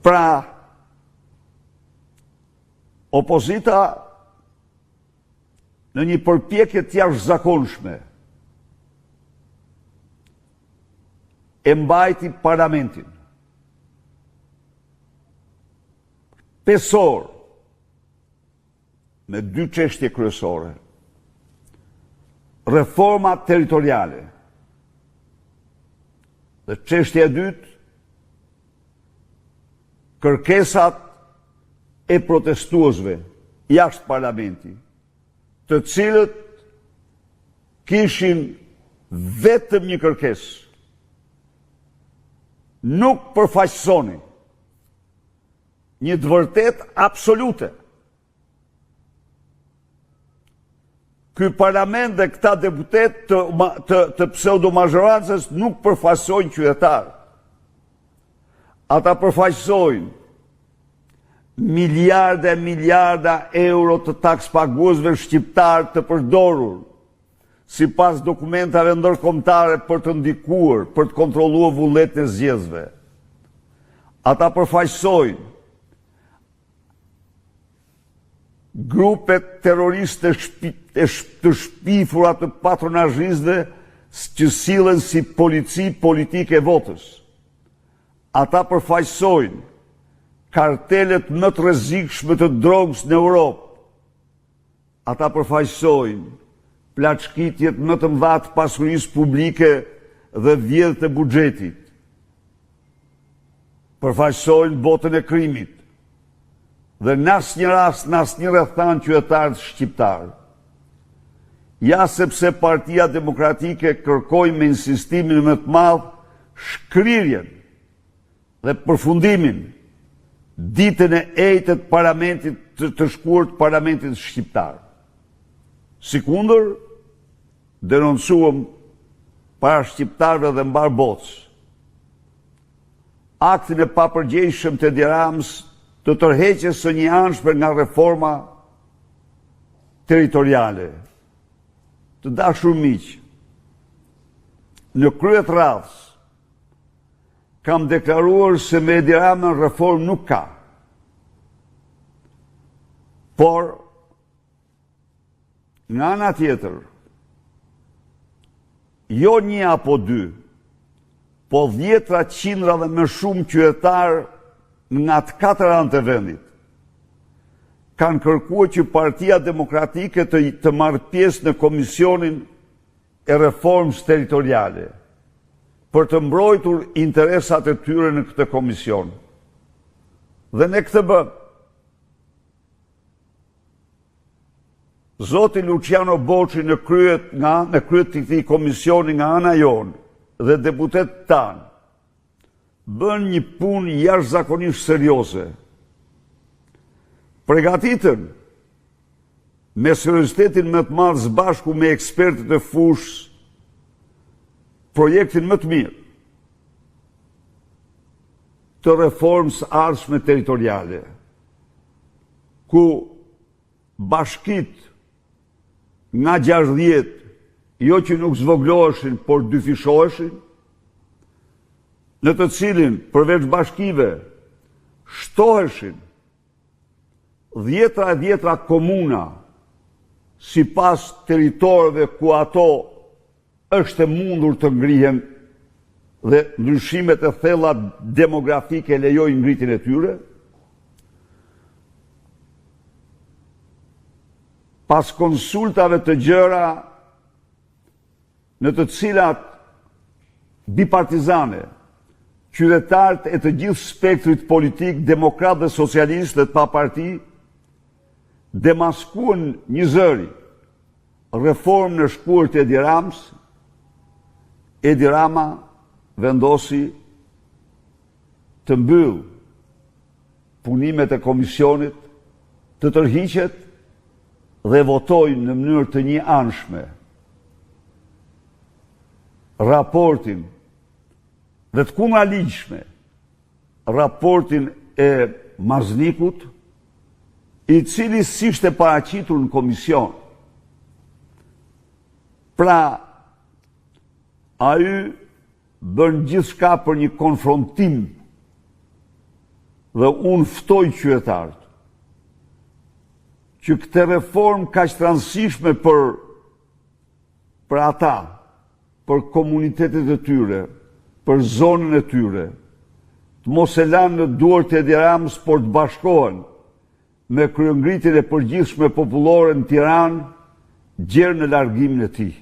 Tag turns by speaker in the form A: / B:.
A: Pra, opozita në një përpjekje të jashtëzakonshme e mbajti parlamentin pesor me dy çështje kryesore: reforma territoriale dhe çështja e dytë, kërkesat e protestuesve jashtë parlamenti, të cilët kishin vetëm një kërkesë: nuk përfaqësoni një të vërtet absolute. Ky parlament dhe këta deputet të pseudo-mazhorancës nuk përfaqësojnë qytetar. Ata përfaqësojnë miliarda e miliarda euro të takspaguesve shqiptar të përdorur sipas dokumentave ndërkombëtare për të ndikuar, për të kontrolluar vullnetin e zgjedhësve. Ata përfaqësojnë grupe terroriste të shpifura të patronazhistëve që sillen si polici politike e votës. Ata përfaqësojnë kartelet më të rrezikshme të drogës në Europë. Ata përfaqësojnë plaçkitjet më të mëdha të pasurisë publike dhe vjedhjet e buxhetit. Përfaqësojnë botën e krimit. Dhe në asnjë rast, në asnjë rrethan qytetarët shqiptar. Ja sepse Partia Demokratike kërkoi me insistimin më të madh shkrirjen dhe përfundimin ditën e ejtë të parlamentit të shkurt parlamentit shqiptar. Sikundër, denoncuam para shqiptarëve dhe mbar botës aktin e papërgjegjshëm të Edi Ramës të tërheqjes së një anshme nga reforma territoriale. Të dashur miq, në krye të radhës kam deklaruar se me Edi Ramën reformë nuk ka. Por nga ana tjetër, jo një apo dy, po 10, qindra dhe më shumë qytetarë nga të 4 anë të vendit kanë kërkuar që Partia Demokratike të marrë pjesë në komisionin e reformës territoriale për të mbrojtur interesat e tyre në këtë komision. Dhe ne këtë bëm. Zoti Luciano Boçi në krye të këtij komisioni nga ana jonë dhe deputetët tanë bën një punë jashtëzakonisht serioze. Përgatitën me seriozitetin më të madh së bashku me ekspertët e fushës projektin më të mirë të reformës ardhshme territoriale, ku bashkitë nga 60, jo që nuk zvogloheshin, por dyfishoheshin, në të cilin përveç bashkive shtoheshin 10 komuna sipas territorëve ku ato është e mundur të ngrihen dhe ndryshimet e thella demografike lejojnë ngritjen e tyre. Pas konsultave të gjëra në të cilat bipartizane, qytetarët e të gjithë spektrit politik, demokrat dhe socialist dhe të pa parti, demaskuan një zëri reformë në shkurt e Edi Ramës. Edi Rama vendosi të mbyll punimet e komisionit, të tërhiqet dhe votojnë në mënyrë të një anshme raportin dhe të kundërligjshme raportin e Maznikut, i cili s'ishte paraqitur në komision. Pra, ai bën gjithçka për një konfrontim dhe unë ftoj qytetarët që këtë reformë ka që rëndësishme për ata, për komunitetet e tyre, për zonën e tyre, të mos e lanë në duart e Edi Ramës, por të bashkohen me kryengritjen e përgjithshme popullore në Tiranë, gjerë në largimin e tij.